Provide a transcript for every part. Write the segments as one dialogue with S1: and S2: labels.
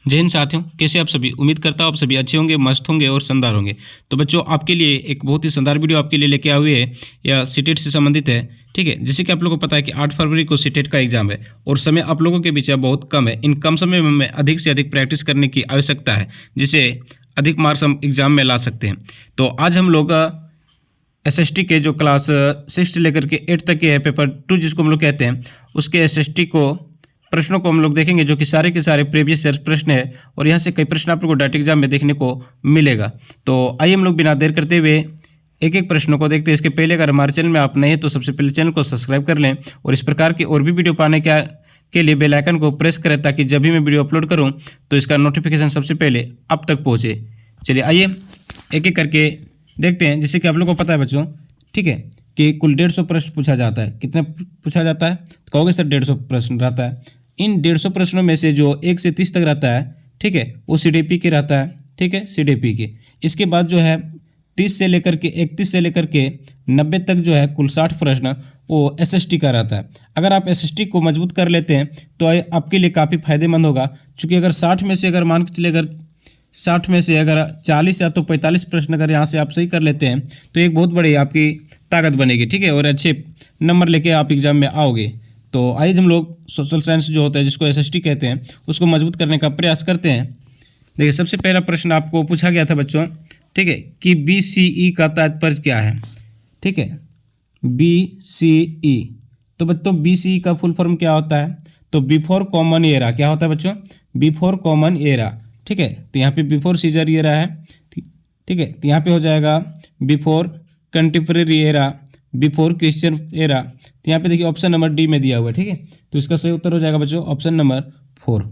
S1: जय हिंद साथियों, कैसे आप सभी। उम्मीद करता हूँ आप सभी अच्छे होंगे, मस्त होंगे और शानदार होंगे। तो बच्चों, आपके लिए एक बहुत ही शानदार वीडियो आपके लिए लेके आए हुए है, या सीटेट से संबंधित है। ठीक है, जैसे कि आप लोगों को पता है कि 8 फरवरी को सीटेट का एग्जाम है और समय आप लोगों के बीच बहुत कम है। इन कम समय में हमें अधिक से अधिक प्रैक्टिस करने की आवश्यकता है, जिससे अधिक मार्क्स हम एग्जाम में ला सकते हैं। तो आज हम लोग SST के जो क्लास 6 से लेकर के 8 तक के है, पेपर 2 जिसको हम लोग कहते हैं, उसके SST को प्रश्नों को हम लोग देखेंगे, जो कि सारे के सारे प्रीवियस ईयर प्रश्न है और यहाँ से कई प्रश्न आप लोग को डायरेक्ट एग्जाम में देखने को मिलेगा। तो आइए हम लोग बिना देर करते हुए एक एक प्रश्नों को देखते हैं। इसके पहले अगर हमारे चैनल में आप नए हैं तो सबसे पहले चैनल को सब्सक्राइब कर लें और इस प्रकार की और भी वीडियो पाने के लिए बेल आइकन को प्रेस करें, ताकि जब भी मैं वीडियो अपलोड करूँ तो इसका नोटिफिकेशन सबसे पहले आप तक पहुँचे। चलिए आइए एक एक करके देखते हैं। जैसे कि आप लोग को पता है बच्चों, ठीक है, कि कुल 150 प्रश्न पूछा जाता है। कितने पूछा जाता है तो कहोगे सर 150 प्रश्न रहता है। इन 150 प्रश्नों में से जो 1 से 30 तक रहता है, ठीक है, वो CDP के रहता है। ठीक है, CDP के। इसके बाद जो है 30 से लेकर के 31 से लेकर के 90 तक जो है कुल 60 प्रश्न वो SST का रहता है। अगर आप SST को मजबूत कर लेते हैं तो आपके लिए काफ़ी फायदेमंद होगा, क्योंकि अगर 60 में से अगर मान के चले, अगर 60 में से अगर 40 या तो 45 प्रश्न अगर यहाँ से आप सही कर लेते हैं तो एक बहुत बड़ी आपकी ताकत बनेगी। ठीक है, और अच्छे नंबर लेके आप एग्जाम में आओगे। तो आइए हम लोग सोशल साइंस जो होता है, जिसको SST कहते हैं, उसको मजबूत करने का प्रयास करते हैं। देखिए, सबसे पहला प्रश्न आपको पूछा गया था बच्चों, ठीक है, कि BCE का तात्पर्य क्या है। ठीक है, BCE। तो बच्चों BCE का फुल फॉर्म क्या होता है, तो बिफोर कॉमन एरा। क्या होता है बच्चों, बिफोर कॉमन एरा। ठीक है, तो यहाँ पे बिफोर सीजर एरा है। ठीक है, तो यहाँ पे हो जाएगा before contemporary era, before Christian era. तो यहाँ पे देखिए ऑप्शन नंबर डी में दिया हुआ है। ठीक है, तो इसका सही उत्तर हो जाएगा बच्चों ऑप्शन नंबर 4।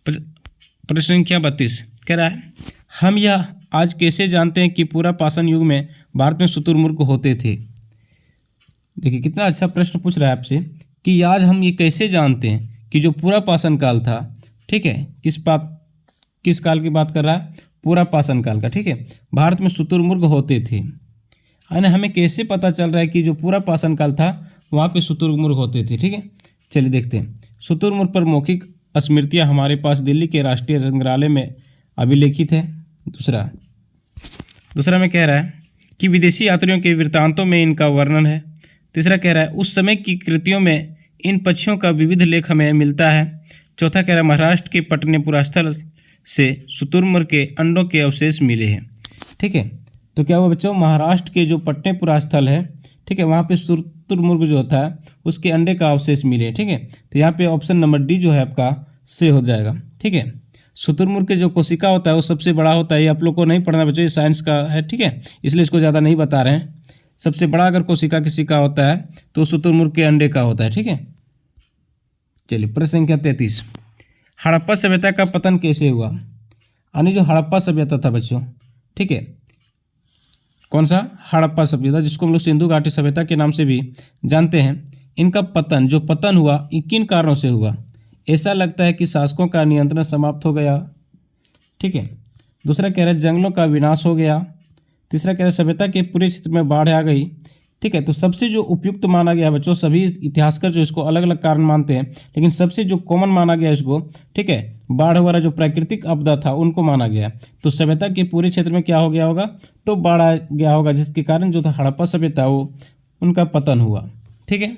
S1: प्रश्न संख्या 32 कह रहा है, हम यह आज कैसे जानते हैं कि पूरा पाषाण युग में भारत में शुतुरमुर्ग होते थे। देखिए कितना अच्छा प्रश्न पूछ रहा है आपसे, कि आज हम ये कैसे जानते हैं कि जो पूरा पाषाण काल था, ठीक है, किस काल की बात कर रहा है, पूरा पाषाण काल का। ठीक है, भारत में शुतुरमुर्ग होते थे। यानी हमें कैसे पता चल रहा है कि जो पूरा पाषाण काल था वहाँ पे शुतुरमुर्ग होते थे। ठीक है, चलिए देखते हैं। शुतुरमुर्ग पर मौखिक स्मृतियाँ हमारे पास दिल्ली के राष्ट्रीय संग्रहालय में अभिलेखित है। दूसरा में कह रहा है कि विदेशी यात्रियों के वृत्तांतों में इनका वर्णन है। तीसरा कह रहा है उस समय की कृतियों में इन पक्षियों का विविध लेख हमें मिलता है। चौथा कह रहा है महाराष्ट्र के पटनेपुरा स्थल से शुतुरमुर्ग के अंडों के अवशेष मिले हैं। ठीक है, तो क्या हुआ बच्चों, महाराष्ट्र के जो पटनेपुरा स्थल है, ठीक है, वहाँ पे शुतुरमुर्ग जो होता है उसके अंडे का अवशेष मिले। ठीक है, तो यहाँ पे ऑप्शन नंबर डी जो है आपका से हो जाएगा। ठीक है, शुतुरमुर्ग के जो कोशिका होता है वो सबसे बड़ा होता है। ये आप लोग को नहीं पढ़ना बच्चों, ये साइंस का है। ठीक है, इसलिए इसको ज़्यादा नहीं बता रहे हैं। सबसे बड़ा अगर कोशिका किसी का होता है तो शुतुरमुर्ग के अंडे का होता है। ठीक है, चलिए प्रश्न संख्या 33, हड़प्पा सभ्यता का पतन कैसे हुआ। यानी जो हड़प्पा सभ्यता था बच्चों, ठीक है, कौन सा, हड़प्पा सभ्यता, जिसको हम लोग सिंधु घाटी सभ्यता के नाम से भी जानते हैं, इनका पतन, जो पतन हुआ किन कारणों से हुआ। ऐसा लगता है कि शासकों का नियंत्रण समाप्त हो गया। ठीक है, दूसरा कह रहा है जंगलों का विनाश हो गया। तीसरा कह रहा है सभ्यता के पूरे क्षेत्र में बाढ़ आ गई। ठीक है, तो सबसे जो उपयुक्त माना गया बच्चों, सभी इतिहासकार जो इसको अलग अलग कारण मानते हैं, लेकिन सबसे जो कॉमन माना गया इसको, ठीक है, बाढ़ वगैरह जो प्राकृतिक आपदा था उनको माना गया। तो सभ्यता के पूरे क्षेत्र में क्या हो गया होगा, तो बाढ़ आ गया होगा, जिसके कारण जो था हड़प्पा सभ्यता वो उनका पतन हुआ। ठीक है,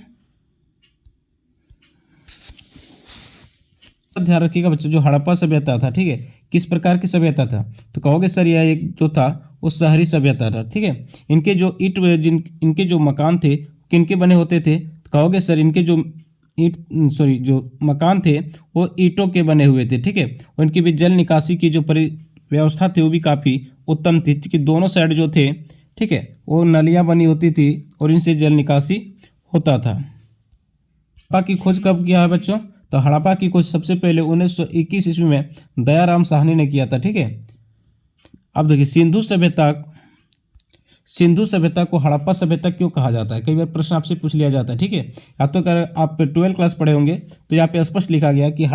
S1: ध्यान रखिएगा बच्चों, जो हड़प्पा सभ्यता था, ठीक है, किस प्रकार की सभ्यता था, तो कहोगे सर यह एक जो था वो शहरी सभ्यता था। ठीक है, इनके जो इनके जो मकान थे किनके बने होते थे, तो कहोगे सर इनके जो जो मकान थे वो ईंटों के बने हुए थे। ठीक है, और इनकी भी जल निकासी की जो व्यवस्था थी वो भी काफ़ी उत्तम थी, क्योंकि दोनों साइड जो थे, ठीक है, वो नलियाँ बनी होती थी और इनसे जल निकासी होता था। हड़प्पा की खोज कब किया है बच्चों, तो हड़प्पा की खोज सबसे पहले 1921 ईस्वी में दयाराम साहनी ने किया था। ठीक है, अब देखिए सिंधु सभ्यता को हड़प्पा सभ्यता क्यों कहा जाता है, कई बार प्रश्न आपसे पूछ लिया जाता है। ठीक है, या तो अगर आप 12 क्लास पढ़े होंगे तो यहाँ पे स्पष्ट लिखा गया कि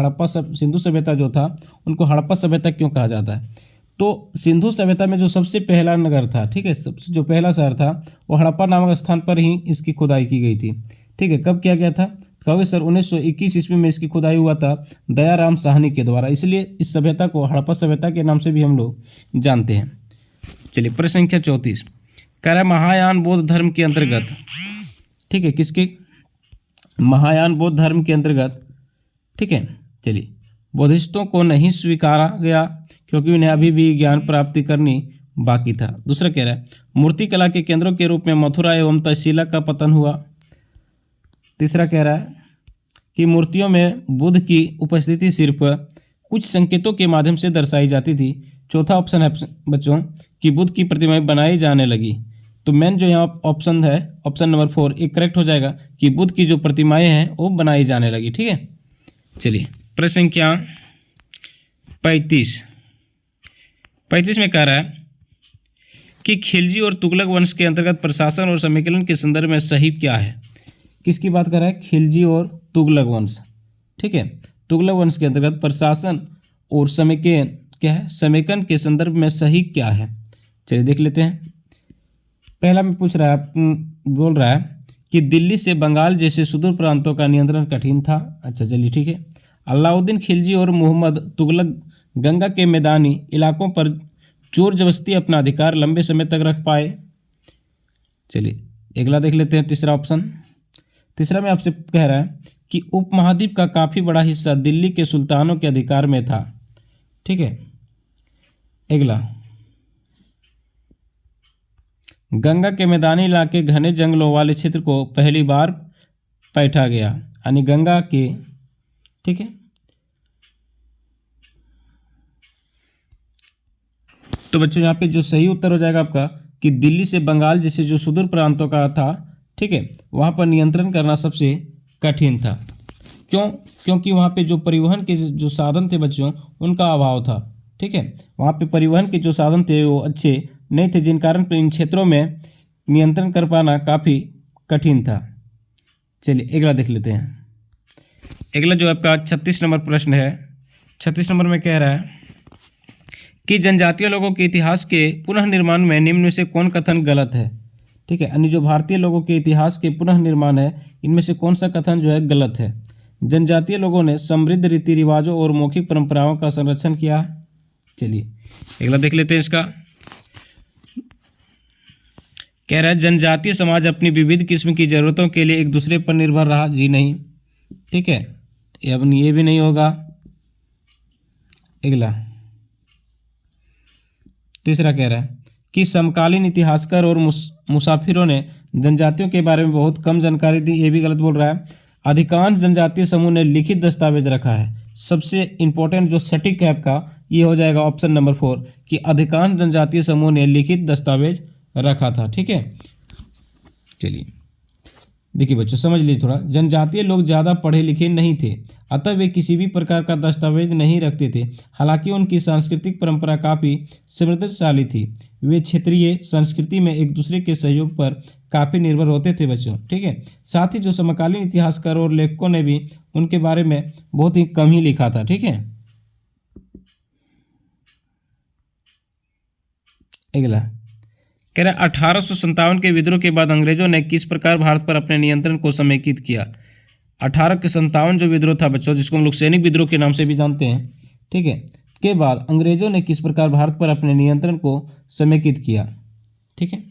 S1: सिंधु सभ्यता जो था उनको हड़प्पा सभ्यता क्यों कहा जाता है। तो सिंधु सभ्यता में जो सबसे पहला नगर था, ठीक है, सबसे जो पहला शहर था वो हड़प्पा नामक स्थान पर ही इसकी खुदाई की गई थी। ठीक है, कब किया गया था, कहोगे सर 1921 ईस्वी में इसकी खुदाई हुआ था दयाराम साहनी के द्वारा, इसलिए इस सभ्यता को हड़प्पा सभ्यता के नाम से भी हम लोग जानते हैं। चलिए प्रश्न संख्या 34 कह रहा है महायान बौद्ध धर्म के अंतर्गत, ठीक है, किसके, महायान बौद्ध धर्म के अंतर्गत, ठीक है, चलिए बौद्धिस्टों को नहीं स्वीकारा गया क्योंकि उन्हें अभी भी ज्ञान प्राप्ति करनी बाकी था। दूसरा कह रहा है मूर्तिकला के केंद्रों के रूप में मथुरा एवं तक्षशिला का पतन हुआ। तीसरा कह रहा है कि मूर्तियों में बुद्ध की उपस्थिति सिर्फ कुछ संकेतों के माध्यम से दर्शाई जाती थी। चौथा ऑप्शन है बच्चों कि बुद्ध की प्रतिमाएं बनाई जाने लगी। तो मेन जो यहाँ ऑप्शन है ऑप्शन नंबर 4 एक करेक्ट हो जाएगा कि बुद्ध की जो प्रतिमाएं हैं वो बनाई जाने लगी। ठीक है, चलिए प्रश्न संख्या 35 में कह रहा है कि खिलजी और तुगलक वंश के अंतर्गत प्रशासन और समेकलन के संदर्भ में सही क्या है। किसकी बात कर रहा है, खिलजी और तुगलक वंश। ठीक है, तुगलक वंश के अंतर्गत प्रशासन और समेकन क्या है, समेकन के संदर्भ में सही क्या है। चलिए देख लेते हैं। पहला में पूछ रहा है, बोल रहा है कि दिल्ली से बंगाल जैसे सुदूर प्रांतों का नियंत्रण कठिन था। अच्छा चलिए ठीक है। अलाउद्दीन खिलजी और मोहम्मद तुगलक गंगा के मैदानी इलाकों पर जोर जबरदस्ती अपना अधिकार लंबे समय तक रख पाए। चलिए अगला देख लेते हैं, तीसरा ऑप्शन। तीसरा में आपसे कह रहा है कि उपमहाद्वीप का काफ़ी बड़ा हिस्सा दिल्ली के सुल्तानों के अधिकार में था। ठीक है, अगला गंगा के मैदानी इलाके घने जंगलों वाले क्षेत्र को पहली बार पैठा गया, यानी गंगा के, ठीक है, तो बच्चों यहाँ पे जो सही उत्तर हो जाएगा आपका कि दिल्ली से बंगाल जैसे जो सुदूर प्रांतों का था, ठीक है, वहाँ पर नियंत्रण करना सबसे कठिन था। क्यों? क्योंकि वहाँ पे जो परिवहन के जो साधन थे बच्चों उनका अभाव था। ठीक है, वहाँ पे परिवहन के जो साधन थे वो अच्छे नहीं थे, जिन कारण पर इन क्षेत्रों में नियंत्रण कर पाना काफ़ी कठिन था। चलिए अगला देख लेते हैं। अगला जो आपका 36 नंबर प्रश्न है, 36 नंबर में कह रहा है कि जनजातीय लोगों के इतिहास के पुनः निर्माण में निम्न में से कौन कथन गलत है। ठीक है, यानी जो भारतीय लोगों के इतिहास के पुनः निर्माण है इनमें से कौन सा कथन जो है गलत है। जनजातीय लोगों ने समृद्ध रीति रिवाजों और मौखिक परंपराओं का संरक्षण किया। चलिए अगला देख लेते हैं। इसका कह रहा है जनजातीय समाज अपनी विविध किस्म की जरूरतों के लिए एक दूसरे पर निर्भर रहा। जी नहीं। ठीक है, अब ये भी नहीं होगा। अगला तीसरा कह रहा है कि समकालीन इतिहासकार और मुसाफिरों ने जनजातियों के बारे में बहुत कम जानकारी दी। ये भी गलत बोल रहा है। अधिकांश जनजातीय समूह ने लिखित दस्तावेज रखा है। सबसे इंपॉर्टेंट जो सटीक है आपका ये हो जाएगा ऑप्शन नंबर 4 कि अधिकांश जनजातीय समूह ने लिखित दस्तावेज रखा था। ठीक है, चलिए देखिए बच्चों समझ लीजिए थोड़ा। जनजातीय लोग ज़्यादा पढ़े लिखे नहीं थे, अतः वे किसी भी प्रकार का दस्तावेज नहीं रखते थे। हालांकि उनकी सांस्कृतिक परंपरा काफ़ी समृद्धशाली थी। वे क्षेत्रीय संस्कृति में एक दूसरे के सहयोग पर काफ़ी निर्भर होते थे बच्चों। ठीक है, साथ ही जो समकालीन इतिहासकार और लेखकों ने भी उनके बारे में बहुत ही कम ही लिखा था। ठीक है, अगला कह रहा है 1857 के विद्रोह के बाद अंग्रेजों ने किस प्रकार भारत पर अपने नियंत्रण को समेकित किया। 1857 जो विद्रोह था बच्चों, जिसको हम लोग सैनिक विद्रोह के नाम से भी जानते हैं, ठीक है, के बाद अंग्रेजों ने किस प्रकार भारत पर अपने नियंत्रण को समेकित किया। ठीक है,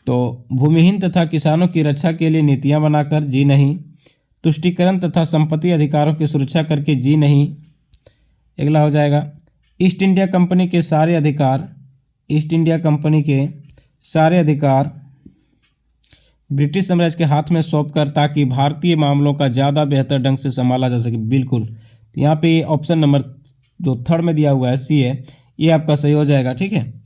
S1: तो भूमिहीन तथा किसानों की रक्षा के लिए नीतियां बनाकर। जी नहीं। तुष्टीकरण तथा संपत्ति अधिकारों की सुरक्षा करके। जी नहीं। अगला हो जाएगा ईस्ट इंडिया कंपनी के सारे अधिकार, ईस्ट इंडिया कंपनी के सारे अधिकार ब्रिटिश साम्राज्य के हाथ में सौंपकर ताकि भारतीय मामलों का ज़्यादा बेहतर ढंग से संभाला जा सके। बिल्कुल, तो यहाँ पे ऑप्शन नंबर जो 3rd में दिया हुआ है सी है, ये आपका सही हो जाएगा। ठीक है,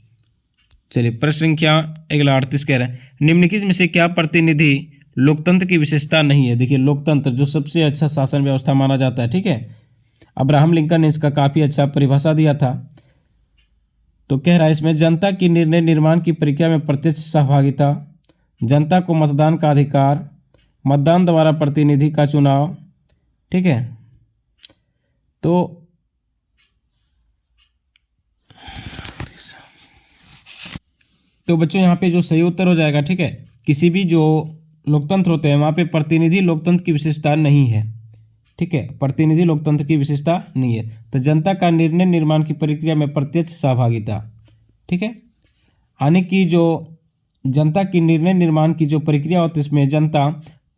S1: चलिए प्रश्न संख्या अगला 38 कह रहे हैं निम्नलिखित में से क्या प्रतिनिधि लोकतंत्र की विशेषता नहीं है। देखिए लोकतंत्र जो सबसे अच्छा शासन व्यवस्था माना जाता है। ठीक है, अब्राहम लिंकन ने इसका काफ़ी अच्छा परिभाषा दिया था। तो कह रहा है इसमें जनता की निर्णय निर्माण की प्रक्रिया में प्रत्यक्ष सहभागिता, जनता को मतदान का अधिकार, मतदान द्वारा प्रतिनिधि का चुनाव। ठीक है, तो बच्चों यहाँ पे जो सही उत्तर हो जाएगा, ठीक है, किसी भी जो लोकतंत्र होते हैं वहाँ पे प्रतिनिधि लोकतंत्र की विशेषता नहीं है। ठीक है, प्रतिनिधि लोकतंत्र की विशेषता नहीं है। तो जनता का निर्णय निर्माण की प्रक्रिया में प्रत्यक्ष सहभागिता। ठीक है, यानी कि जो जनता की निर्णय निर्माण की जो प्रक्रिया होती है इसमें जनता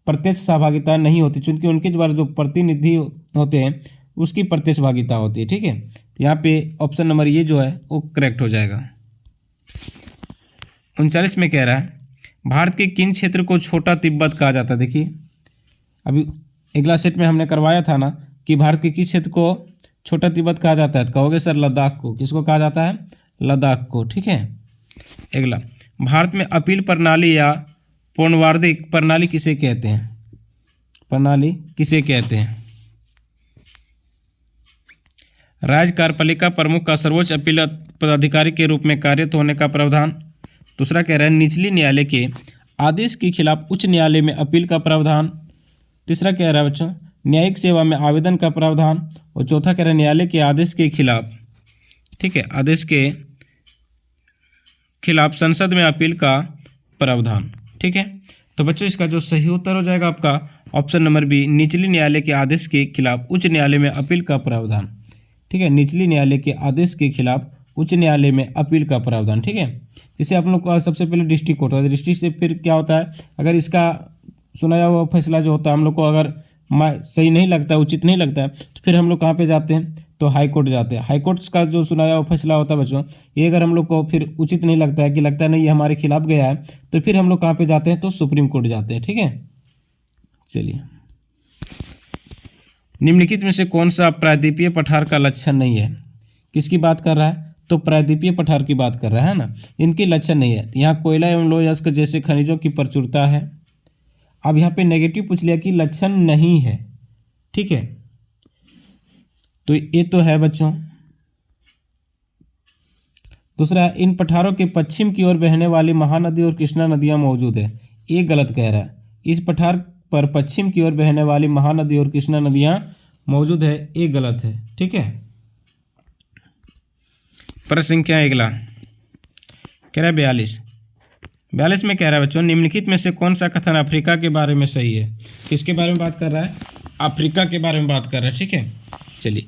S1: प्रत्यक्ष सहभागिता नहीं होती, चूंकि उनके द्वारा जो प्रतिनिधि होते हैं उसकी प्रत्यक्ष भागिता होती है। ठीक है, तो यहाँ पे ऑप्शन नंबर ये जो है वो करेक्ट हो जाएगा। 39 में कह रहा है भारत के किन क्षेत्र को छोटा तिब्बत कहा जाता है। देखिए अभी अगला सेट में हमने करवाया था ना कि भारत के किस क्षेत्र को छोटा तिब्बत कहा जाता है, तो कहोगे सर लद्दाख को। किसको कहा जाता है? लद्दाख को। ठीक है, अगला भारत में अपील प्रणाली या पूर्णवार्षिक प्रणाली किसे कहते हैं? प्रणाली किसे कहते हैं? राज्य कार्यपालिका प्रमुख का सर्वोच्च अपील पदाधिकारी के रूप में कार्यरत होने का प्रावधान। दूसरा कह रहा है निचली न्यायालय के आदेश के खिलाफ उच्च न्यायालय में अपील का प्रावधान। तीसरा कह रहा है बच्चों न्यायिक सेवा में आवेदन का प्रावधान। और चौथा कह रहा है न्यायालय के आदेश के खिलाफ, ठीक है, आदेश के खिलाफ संसद में अपील का प्रावधान। ठीक है, तो बच्चों इसका जो सही उत्तर हो जाएगा आपका ऑप्शन नंबर बी, निचली न्यायालय के आदेश के खिलाफ उच्च न्यायालय में अपील का प्रावधान। ठीक है, निचली न्यायालय के आदेश के खिलाफ उच्च न्यायालय में अपील का प्रावधान। ठीक है, जैसे आप लोग को सबसे पहले डिस्ट्रिक्ट कोर्ट होता है, डिस्ट्रिक्ट से फिर क्या होता है, अगर इसका सुनाया हुआ फैसला जो होता है हम लोग को अगर सही नहीं लगता, उचित नहीं लगता है, तो फिर हम लोग कहाँ पे जाते हैं, तो हाई कोर्ट जाते हैं। हाई कोर्ट का जो सुनाया हुआ फैसला होता है बच्चों, ये अगर हम लोग को फिर उचित नहीं लगता है कि लगता है नहीं ये हमारे खिलाफ गया है, तो फिर हम लोग कहाँ पे जाते हैं, तो सुप्रीम कोर्ट जाते हैं। ठीक है, चलिए निम्नलिखित में से कौन सा प्रायद्वीपीय पठार का लक्षण नहीं है? किसकी बात कर रहा है, तो प्रायद्वीपीय पठार की बात कर रहा है ना। इनके लक्षण नहीं है, यहाँ कोयला एवं लौह अयस्क जैसे खनिजों की प्रचुरता है। अब यहाँ पे नेगेटिव पूछ लिया कि लक्षण नहीं है। ठीक है, तो ये तो है बच्चों। दूसरा इन पठारों के पश्चिम की ओर बहने वाली महानदी और कृष्णा नदियां मौजूद है। ये गलत कह रहा है, इस पठार पर पश्चिम की ओर बहने वाली महानदी और कृष्णा नदियां मौजूद है, ये गलत है। ठीक है, प्रश्न संख्या अगला कह रहा है 42 में कह रहा है बच्चों निम्नलिखित में से कौन सा कथन अफ्रीका के बारे में सही है? किसके बारे में बात कर रहा है? अफ्रीका के बारे में बात कर रहा है। ठीक है, चलिए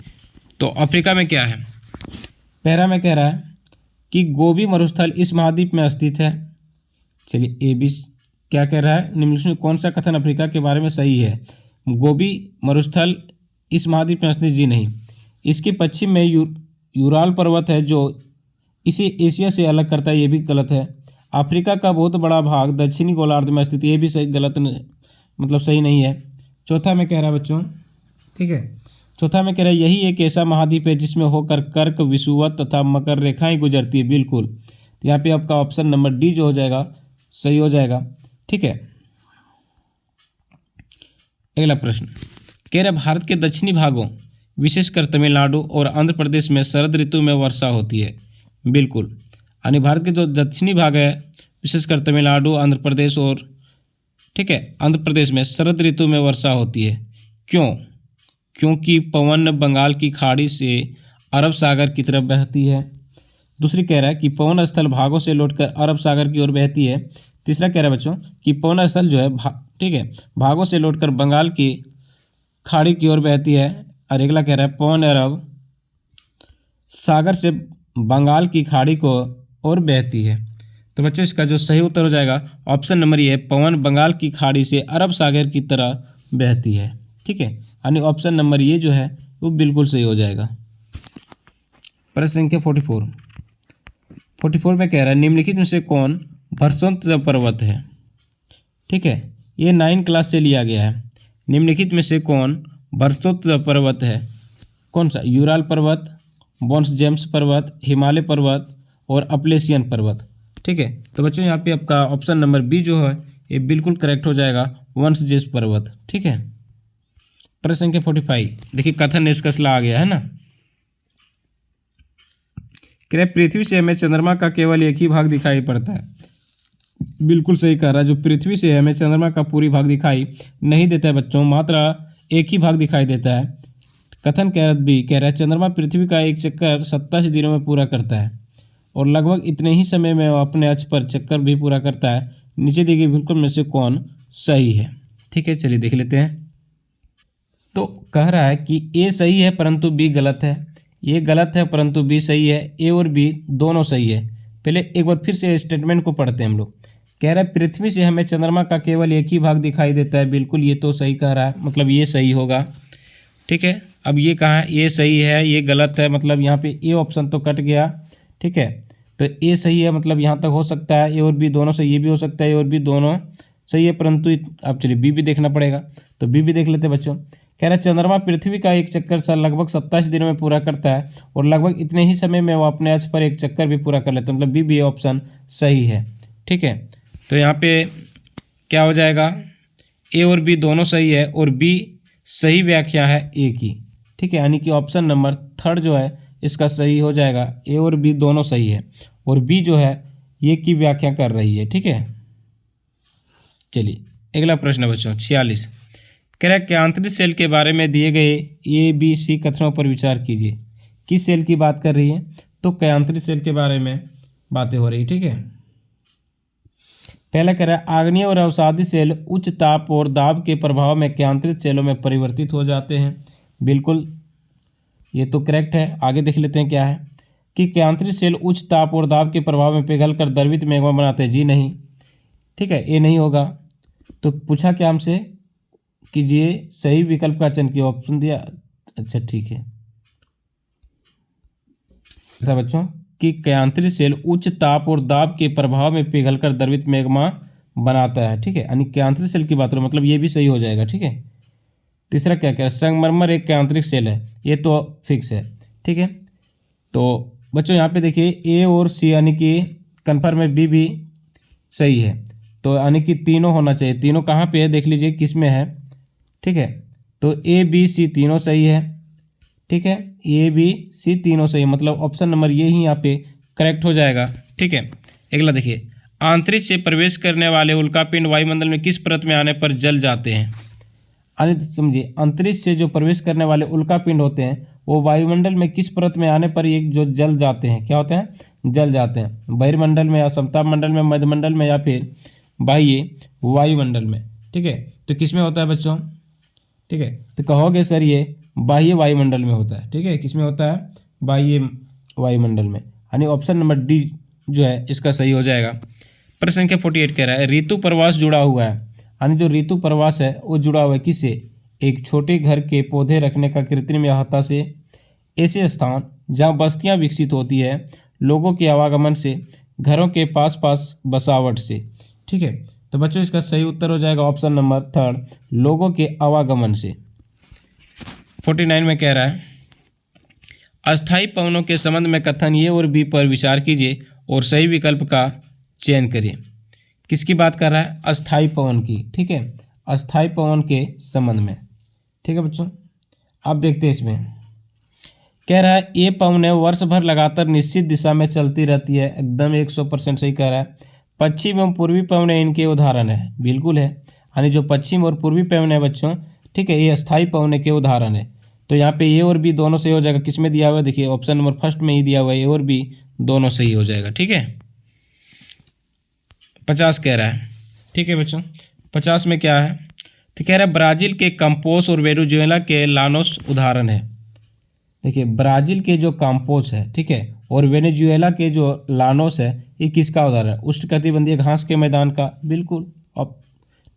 S1: तो अफ्रीका में क्या है, पहला में कह रहा है कि गोबी मरुस्थल इस महाद्वीप में स्थित है। चलिए ए बी क्या कह रहा है, निम्नलिखित में कौन सा कथन अफ्रीका के बारे में सही है? गोबी मरुस्थल इस महाद्वीप में स्थित, जी नहीं। इसके पश्चिम में यूराल पर्वत है जो इसे एशिया से अलग करता है, ये भी गलत है। अफ्रीका का बहुत बड़ा भाग दक्षिणी गोलार्ध में स्थित, ये भी सही गलत मतलब सही नहीं है। चौथा में कह रहा है बच्चों, ठीक है, चौथा में कह रहा है यही एक ऐसा महाद्वीप है जिसमें होकर कर्क, विषुवत तथा मकर रेखाएं गुजरती है। बिल्कुल, तो यहाँ पे आपका ऑप्शन नंबर डी जो हो जाएगा सही हो जाएगा। ठीक है, अगला प्रश्न कह रहा है भारत के दक्षिणी भागों विशेषकर तमिलनाडु और आंध्र प्रदेश में शरद ऋतु में वर्षा होती है। बिल्कुल, यानी भारत के जो दक्षिणी भाग है विशेषकर तमिलनाडु, आंध्र प्रदेश और, ठीक है, आंध्र प्रदेश में शरद ऋतु में वर्षा होती है। क्यों? क्योंकि पवन बंगाल की खाड़ी से अरब सागर की तरफ बहती है। दूसरी कह रहा है कि पवन स्थल भागों से लौटकर अरब सागर की ओर बहती है। तीसरा कह रहा है बच्चों कि पवन स्थल जो है ठीक है भागों से लौटकर बंगाल की खाड़ी की ओर बहती है। और अगला कह रहा है पवन अरब सागर से बंगाल की खाड़ी को ओर बहती है। तो बच्चों इसका जो सही उत्तर हो जाएगा ऑप्शन नंबर ये, पवन बंगाल की खाड़ी से अरब सागर की तरह बहती है। ठीक है, यानी ऑप्शन नंबर ये जो है वो बिल्कुल सही हो जाएगा। प्रश्न संख्या 44 में कह रहा है निम्नलिखित में से कौन भरसोत्त पर्वत है? ठीक है, ये 9 क्लास से लिया गया है। निम्नलिखित में से कौन भरसोत्त पर्वत है? कौन सा? यूराल पर्वत, बोन्स जेम्स पर्वत, हिमालय पर्वत और अपलेशियन पर्वत। ठीक है, तो बच्चों यहाँ पे आपका ऑप्शन नंबर बी जो है ये बिल्कुल करेक्ट हो जाएगा, वंश जेम्स पर्वत। ठीक है, प्रश्न संख्या 45 देखिए कथन निष्कर्षला आ गया है ना। पृथ्वी से हमें चंद्रमा का केवल एक ही भाग दिखाई पड़ता है। बिल्कुल सही कह रहा है, जो पृथ्वी से हमें चंद्रमा का पूरी भाग दिखाई नहीं देता है बच्चों, मात्र एक ही भाग दिखाई देता है। कथन कह रहा है चंद्रमा पृथ्वी का एक चक्कर 27 दिनों में पूरा करता है और लगभग इतने ही समय में वो अपने अक्ष पर चक्कर भी पूरा करता है। नीचे दी गई बिल्कुल में से कौन सही है। ठीक है, चलिए देख लेते हैं। तो कह रहा है कि ए सही है परंतु बी गलत है, ए गलत है परंतु बी सही है, ए और बी दोनों सही है। पहले एक बार फिर से स्टेटमेंट को पढ़ते हैं हम लोग। कह रहा है पृथ्वी से हमें चंद्रमा का केवल एक ही भाग दिखाई देता है, बिल्कुल ये तो सही कह रहा है, मतलब ये सही होगा। ठीक है, अब ये कहाँ है, ये सही है, ये गलत है, मतलब यहाँ पे ए ऑप्शन तो कट गया। ठीक है, तो ए सही है, मतलब यहाँ तक हो सकता है ए और बी दोनों सही, ये भी हो सकता है ए और बी दोनों सही है, परंतु अब चलिए बी भी देखना पड़ेगा, तो बी भी देख लेते हैं बच्चों। कह रहा है चंद्रमा पृथ्वी का एक चक्कर साल लगभग 27 दिनों में पूरा करता है और लगभग इतने ही समय में वो अपने अक्ष पर एक चक्कर भी पूरा कर लेता है, मतलब बी भी ऑप्शन सही है। ठीक है, तो यहाँ पे क्या हो जाएगा, ए और बी दोनों सही है और बी सही व्याख्या है ए की। ठीक है, यानी कि ऑप्शन नंबर थर्ड जो है इसका सही हो जाएगा, ए और बी दोनों सही है और बी जो है ये की व्याख्या कर रही है। ठीक है, चलिए अगला प्रश्न बच्चों 46। कह रहा है कि आंतरिक सेल के बारे में दिए गए ए बी सी कथनों पर विचार कीजिए। किस सेल की बात कर रही है, तो कैंत्रिक सेल के बारे में बातें हो रही है। ठीक है, पहला कह रहा है आग्नेय और अवसादी सेल उच्च ताप और दाब के प्रभाव में कैंत्रिक सेलों में परिवर्तित हो जाते हैं, बिल्कुल ये तो करेक्ट है। आगे देख लेते हैं क्या है कि कैंत्रिक सेल उच्च ताप और दाब के प्रभाव में पिघलकर द्रवित मैग्मा बनाते हैं, जी नहीं। ठीक है, ये नहीं होगा। तो पूछा क्या हमसे कि ये सही विकल्प का चयन किया, ऑप्शन दिया। अच्छा ठीक है, था बच्चों कि कैंत्रिक सेल उच्च ताप और दाब के प्रभाव में पिघलकर द्रवित मैग्मा बनाता है। ठीक है, यानी कैंत्रिक सेल की बात करो, मतलब ये भी सही हो जाएगा। ठीक है, तीसरा क्या कह रहा है संगमरमर एक कैंत्रिक सेल है, ये तो फिक्स है। ठीक है, तो बच्चों यहाँ पे देखिए ए और सी यानी कि कन्फर्म है, बी भी सही है, तो यानी कि तीनों होना चाहिए। तीनों कहाँ पे है देख लीजिए किस में है। ठीक है, तो ए बी सी तीनों सही है। ठीक है, ए बी सी तीनों सही, मतलब ऑप्शन नंबर ये ही यहाँ पे करेक्ट हो जाएगा। ठीक है, अगला देखिए आंतरिक से प्रवेश करने वाले उल्कापिंड वायुमंडल में किस परत में आने पर जल जाते हैं। समझिए अंतरिक्ष से जो प्रवेश करने वाले उल्कापिंड होते हैं वो वायुमंडल में किस परत में आने पर ये जो जल जाते हैं, क्या होते हैं, जल जाते हैं। बहिर्मंडल में या समताप मंडल में, मध्यमंडल में या फिर बाह्य वायुमंडल में। ठीक है, तो किस में होता है बच्चों। ठीक है, तो कहोगे सर ये बाह्य वायुमंडल में होता है। ठीक है, किस में होता है, बाह्य वायुमंडल में, यानी ऑप्शन नंबर डी जो है इसका सही हो जाएगा। प्रश्न संख्या 48 कह रहा है ऋतु प्रवास जुड़ा हुआ है, यानी जो ऋतु प्रवास है वो जुड़ा हुआ है किससे, एक छोटे घर के पौधे रखने का कृत्रिम सहायता से, ऐसे स्थान जहाँ बस्तियाँ विकसित होती है, लोगों के आवागमन से, घरों के पास पास बसावट से। ठीक है, तो बच्चों इसका सही उत्तर हो जाएगा ऑप्शन नंबर थर्ड, लोगों के आवागमन से। 49 में कह रहा है अस्थायी पवनों के संबंध में कथन ए और बी पर विचार कीजिए और सही विकल्प का चयन करिए। किसकी बात कर रहा है, अस्थायी पवन की। ठीक है, अस्थायी पवन के संबंध में। ठीक है बच्चों, अब देखते हैं इसमें कह रहा है ये पवनें वर्ष भर लगातार निश्चित दिशा में चलती रहती है, एकदम 100% सही कह रहा है। पश्चिम एवं पूर्वी पवनें इनके उदाहरण है, बिल्कुल है, यानी जो पश्चिम और पूर्वी पवनें बच्चों, ठीक है, ये अस्थायी पवनें के उदाहरण है। तो यहाँ पे ए और बी दोनों सही हो जाएगा। किस में दिया हुआ है देखिए, ऑप्शन नंबर फर्स्ट में ही दिया हुआ है, ए और बी दोनों सही हो जाएगा। ठीक है, 50 कह रहा है। ठीक है बच्चों, 50 में क्या है, तो कह रहा है ब्राज़ील के कंपोस और वेनेजुएला के लानोस उदाहरण है। देखिए ब्राज़ील के जो कंपोस है, ठीक है, और वेनेजुएला के जो लानोस है, ये किसका उदाहरण है, उष्णकटिबंधीय घास के मैदान का, बिल्कुल। अब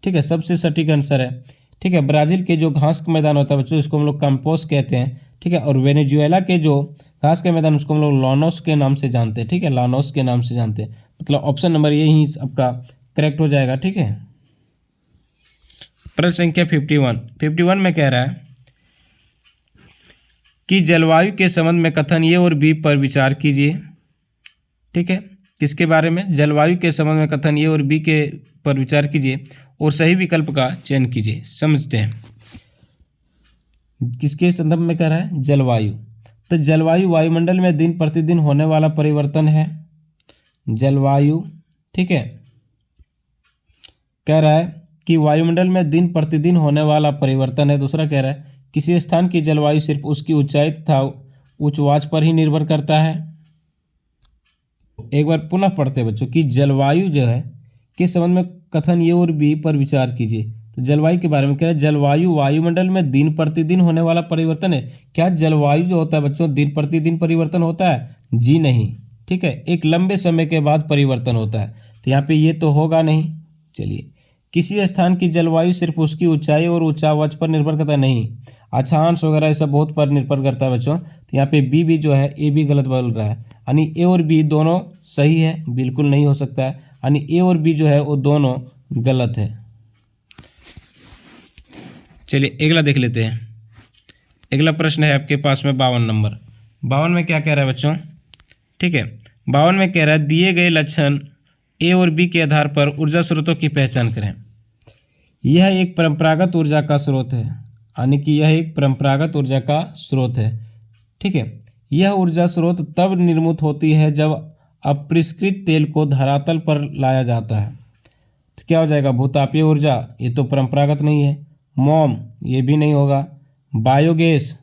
S1: ठीक है, सबसे सटीक आंसर है। ठीक है, ब्राज़ील के जो घास का मैदान होता है बच्चों, इसको हम लोग कंपोस कहते हैं। ठीक है, और वेनेजुएला के जो घास के मैदान, उसको हम लोग लानोस के नाम से जानते हैं। ठीक है, लानोस के नाम से जानते हैं, मतलब ऑप्शन नंबर ये ही आपका करेक्ट हो जाएगा। ठीक है, प्रश्न संख्या 51 में कह रहा है कि जलवायु के संबंध में कथन ए और बी पर विचार कीजिए। ठीक है, किसके बारे में, जलवायु के संबंध में कथन ए और बी के पर विचार कीजिए और सही विकल्प का चयन कीजिए। समझते हैं किसके संदर्भ में कह रहा है, जलवायु। तो जलवायु वायुमंडल में दिन प्रतिदिन होने वाला परिवर्तन है, जलवायु। ठीक है, कह रहा है कि वायुमंडल में दिन प्रतिदिन होने वाला परिवर्तन है। दूसरा कह रहा है किसी स्थान की जलवायु सिर्फ उसकी ऊंचाई तथा उच्चवाच पर ही निर्भर करता है। एक बार पुनः पढ़ते बच्चों कि जलवायु जो है के संबंध में कथन ए और बी पर विचार कीजिए। तो जलवायु के बारे में कह रहा है, जलवायु वायुमंडल में दिन प्रतिदिन होने वाला परिवर्तन है। क्या जलवायु जो होता है बच्चों दिन प्रतिदिन परिवर्तन होता है? जी नहीं। ठीक है, एक लंबे समय के बाद परिवर्तन होता है। तो यहाँ पे ये तो होगा नहीं। चलिए, किसी स्थान की जलवायु सिर्फ उसकी ऊंचाई और ऊंचावाच पर निर्भर करता नहीं, अक्षांश वगैरह ये सब बहुत पर निर्भर करता है बच्चों। तो यहाँ पे बी भी जो है, ए भी गलत बोल रहा है, यानी ए और बी दोनों सही है, बिल्कुल नहीं हो सकता है, यानी ए और बी जो है वो दोनों गलत है। चलिए अगला देख लेते हैं। अगला प्रश्न है आपके पास में 52 नंबर। 52 में क्या कह रहा है बच्चों? ठीक है, 52 में कह रहा है दिए गए लक्षण ए और बी के आधार पर ऊर्जा स्रोतों की पहचान करें। यह एक परंपरागत ऊर्जा का स्रोत है, यानी कि यह एक परंपरागत ऊर्जा का स्रोत है। ठीक है, यह ऊर्जा स्रोत तब निर्मित होती है जब अपरिष्कृत तेल को धरातल पर लाया जाता है। तो क्या हो जाएगा? भूतापीय ऊर्जा, ये तो परंपरागत नहीं है। मोम, ये भी नहीं होगा। बायोगैस,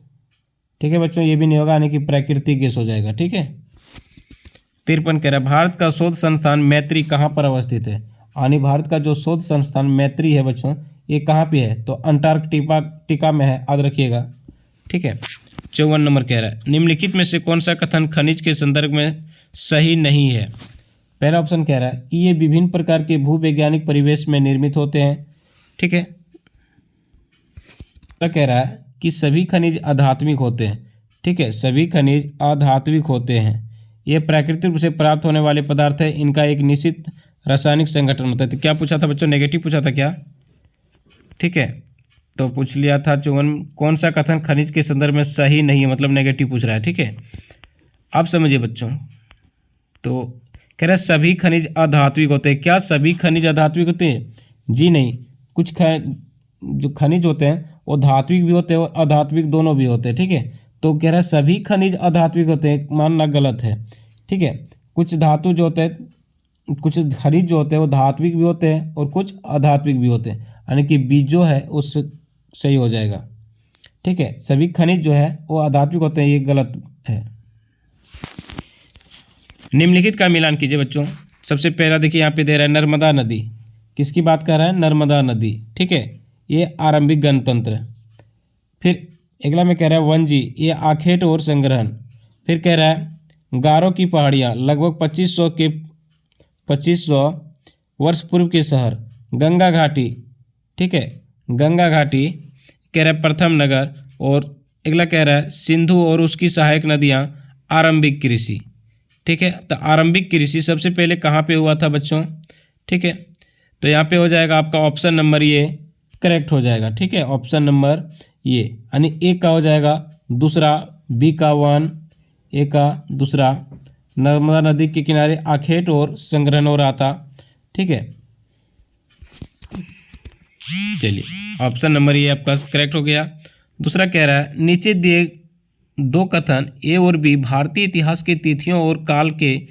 S1: ठीक है बच्चों, ये भी नहीं होगा, यानी कि प्राकृतिक गैस हो जाएगा। ठीक है, 53 कह रहा है भारत का शोध संस्थान मैत्री कहाँ पर अवस्थित है? यानी भारत का जो शोध संस्थान मैत्री है बच्चों, ये कहाँ पे है? तो अंटार्कटिका में है, याद रखिएगा। ठीक है, 54 नंबर कह रहा है निम्नलिखित में से कौन सा कथन खनिज के संदर्भ में सही नहीं है? पहला ऑप्शन कह रहा है कि ये विभिन्न प्रकार के भूवैज्ञानिक परिवेश में निर्मित होते हैं। ठीक है, कह रहा है कि सभी खनिज आध्यात्मिक होते हैं। ठीक है, सभी खनिज आध्यात्मिक होते हैं, ये प्राकृतिक रूप से प्राप्त होने वाले पदार्थ है, इनका एक निश्चित रासायनिक संगठन होता है। तो क्या पूछा था बच्चों? नेगेटिव पूछा था क्या? ठीक है, तो पूछ लिया था 54 कौन सा कथन खनिज के संदर्भ में सही नहीं है, मतलब नेगेटिव पूछ रहा है। ठीक है, अब समझिए बच्चों, तो कह रहा है सभी खनिज आध्यात्मिक होते हैं। क्या सभी खनिज आध्यात्मिक होते हैं? जी नहीं, कुछ जो खनिज होते हैं वो धात्विक भी होते हैं और अधात्विक दोनों भी होते हैं। ठीक है, तो कह रहा है सभी खनिज अधात्विक होते हैं, मानना गलत है। ठीक है, कुछ धातु जो होते हैं, कुछ खनिज जो होते हैं वो धात्विक भी होते हैं और कुछ अधात्विक भी होते हैं, यानी कि बी जो है उससे सही हो जाएगा। ठीक है, सभी खनिज जो है वो अधात्विक होते हैं, ये गलत है। निम्नलिखित का मिलान कीजिए बच्चों। सबसे पहला देखिए यहाँ पे दे रहा है नर्मदा नदी, किसकी बात कर रहा है? नर्मदा नदी। ठीक है, ये आरंभिक गणतंत्र। फिर अगला में कह रहा है वनजी, ये आखेट और संग्रहण। फिर कह रहा है गारो की पहाड़ियाँ, लगभग 2500 वर्ष पूर्व के शहर। गंगा घाटी, ठीक है, गंगा घाटी कह रहा है प्रथम नगर। और अगला कह रहा है सिंधु और उसकी सहायक नदियाँ, आरंभिक कृषि। ठीक है, तो आरंभिक कृषि सबसे पहले कहाँ पे हुआ था बच्चों? ठीक है, तो यहाँ पे हो जाएगा आपका ऑप्शन नंबर ये करेक्ट हो जाएगा। ठीक है, ऑप्शन नंबर ये, यानी ए का हो जाएगा दूसरा, बी का 1, ए का दूसरा। नर्मदा नदी के किनारे आखेट और संग्रहण हो रहा था। ठीक है, चलिए ऑप्शन नंबर ये आपका करेक्ट हो गया। दूसरा कह रहा है नीचे दिए दो कथन ए और बी भारतीय इतिहास की तिथियों और काल के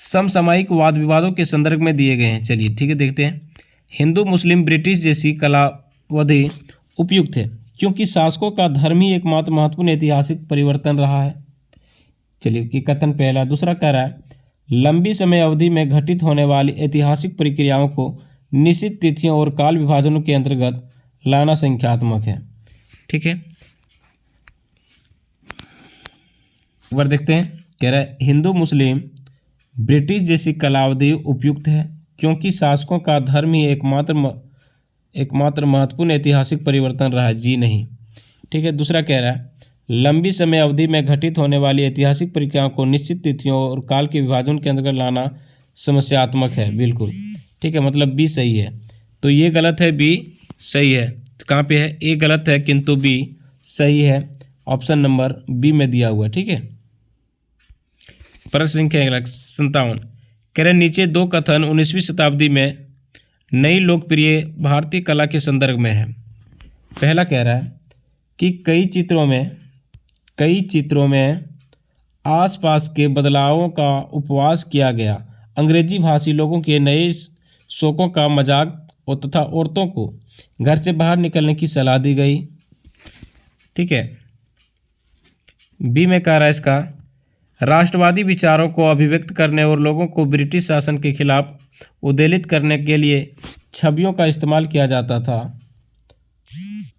S1: समसामयिक वाद विवादों के संदर्भ में दिए गए हैं। चलिए ठीक है, देखते हैं। हिंदू मुस्लिम ब्रिटिश जैसी कलावधि उपयुक्त है क्योंकि शासकों का धर्म ही एकमात्र महत्वपूर्ण ऐतिहासिक परिवर्तन रहा है। चलिए कि कथन पहला। दूसरा कह रहा है लंबी समय अवधि में घटित होने वाली ऐतिहासिक प्रक्रियाओं को निश्चित तिथियों और काल विभाजनों के अंतर्गत लाना संख्यात्मक है। ठीक है, एक बार देखते हैं। कह रहा है हिंदू मुस्लिम ब्रिटिश जैसी कलावधि उपयुक्त है क्योंकि शासकों का धर्म ही एकमात्र महत्वपूर्ण ऐतिहासिक परिवर्तन रहा है। जी नहीं। ठीक है, दूसरा कह रहा है लंबी समय अवधि में घटित होने वाली ऐतिहासिक प्रक्रियाओं को निश्चित तिथियों और काल के विभाजन के अंतर्गत लाना समस्यात्मक है। बिल्कुल ठीक है, मतलब बी सही है। तो ये गलत है, बी सही है। तो कहाँ पे है? ए गलत है किंतु बी सही है। ऑप्शन नंबर बी में दिया हुआ है। ठीक है, प्रश्न संख्या 57 कह रहे नीचे दो कथन 19वीं शताब्दी में नई लोकप्रिय भारतीय कला के संदर्भ में है। पहला कह रहा है कि कई चित्रों में आसपास के बदलावों का उपवास किया गया। अंग्रेजी भाषी लोगों के नए शौकों का मजाक और तथा औरतों को घर से बाहर निकलने की सलाह दी गई। ठीक है, बी में कह रहा है इसका राष्ट्रवादी विचारों को अभिव्यक्त करने और लोगों को ब्रिटिश शासन के खिलाफ उद्वेलित करने के लिए छवियों का इस्तेमाल किया जाता था।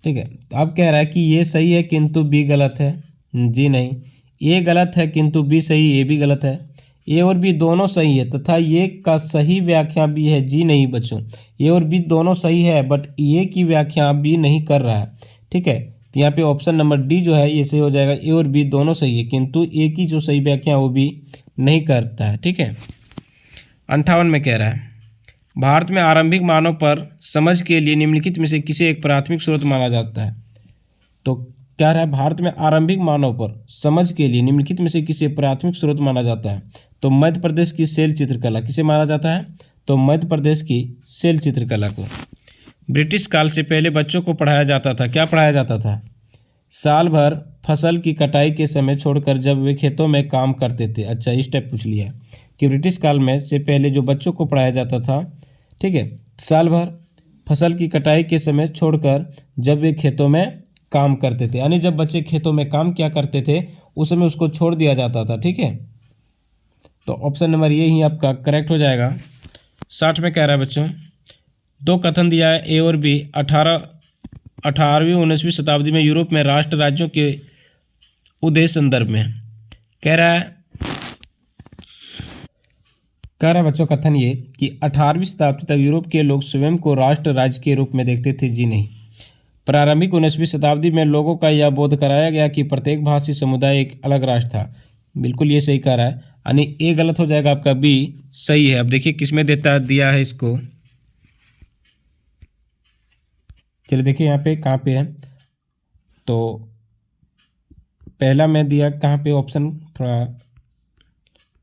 S1: ठीक है, तो अब कह रहा है कि ये सही है किंतु बी गलत है। जी नहीं, ये गलत है किंतु बी सही, ये भी गलत है। ए और बी दोनों सही है तथा ये का सही व्याख्या भी है। जी नहीं बच्चों, ए और बी दोनों सही है बट ये की व्याख्या बी नहीं कर रहा है। ठीक है, तो यहाँ पे ऑप्शन नंबर डी जो है ये सही हो जाएगा। ए और बी दोनों सही है किंतु ए की जो सही व्याख्या वो भी नहीं करता है। ठीक है, 58 में कह रहा है भारत में आरंभिक मानव पर समझ के लिए निम्नलिखित में से किसे एक प्राथमिक स्रोत माना जाता है। तो क्या रहा है, भारत में आरंभिक मानव पर समझ के लिए निम्नलिखित में से किसे प्राथमिक स्रोत माना जाता है। तो मध्य प्रदेश की शैल चित्रकला किसे माना जाता है, तो मध्य प्रदेश की शैल चित्रकला को। ब्रिटिश काल से पहले बच्चों को पढ़ाया जाता था, क्या पढ़ाया जाता था, साल भर फसल की कटाई के समय छोड़कर जब वे खेतों में काम करते थे। अच्छा, इस टाइप पूछ लिया कि ब्रिटिश काल में से पहले जो बच्चों को पढ़ाया जाता था, ठीक है, साल भर फसल की कटाई के समय छोड़कर जब वे खेतों में काम करते थे, यानी जब बच्चे खेतों में काम क्या करते थे उस समय उसको छोड़ दिया जाता था। ठीक है, तो ऑप्शन नंबर ये ही आपका करेक्ट हो जाएगा। 60 में कह रहा है बच्चों दो कथन दिया है ए और बी 18वीं 19वीं शताब्दी में यूरोप में राष्ट्र राज्यों के उदय संदर्भ में। कह रहा है बच्चों कथन ये कि 18वीं शताब्दी तक यूरोप के लोग स्वयं को राष्ट्र राज्य के रूप में देखते थे। जी नहीं, प्रारंभिक 19वीं शताब्दी में लोगों का यह बोध कराया गया कि प्रत्येक भाषी समुदाय एक अलग राष्ट्र था। बिल्कुल ये सही कह रहा है, यानी ए गलत हो जाएगा, आपका बी सही है। अब देखिए किसमें दिया है इसको, चलिए देखिए यहाँ पे कहाँ पे है, तो पहला मैं दिया कहाँ पे ऑप्शन, थोड़ा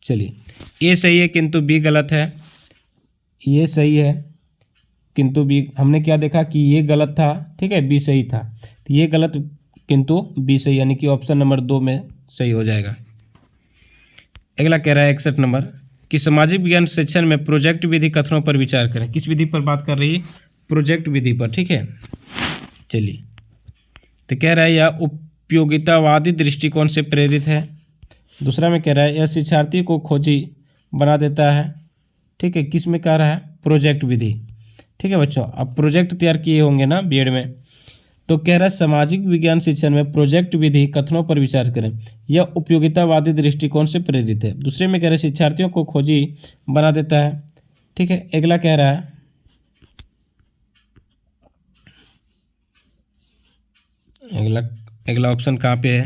S1: चलिए, ये सही है किंतु बी गलत है, ये सही है किंतु बी, हमने क्या देखा कि ये गलत था, ठीक है, बी सही था, तो ये गलत किंतु बी सही, यानी कि ऑप्शन नंबर 2 में सही हो जाएगा। अगला कह रहा है 61 नंबर कि सामाजिक विज्ञान सेक्शन में प्रोजेक्ट विधि कथनों पर विचार करें। किस विधि पर बात कर रही है, प्रोजेक्ट विधि पर। ठीक है, चलिए, तो कह रहा है यह उपयोगितावादी दृष्टिकोण से प्रेरित है। दूसरा में कह रहा है यह शिक्षार्थी को खोजी बना देता है। ठीक है, किस में कह रहा है, प्रोजेक्ट विधि। ठीक है बच्चों, अब प्रोजेक्ट तैयार किए होंगे ना बीएड में, तो कह रहा है सामाजिक विज्ञान शिक्षण में प्रोजेक्ट विधि कथनों पर विचार करें, यह उपयोगितावादी दृष्टिकोण से प्रेरित है। दूसरे में कह रहा है शिक्षार्थियों को खोजी बना देता है। ठीक है, अगला कह रहा है अगला ऑप्शन कहाँ पे है,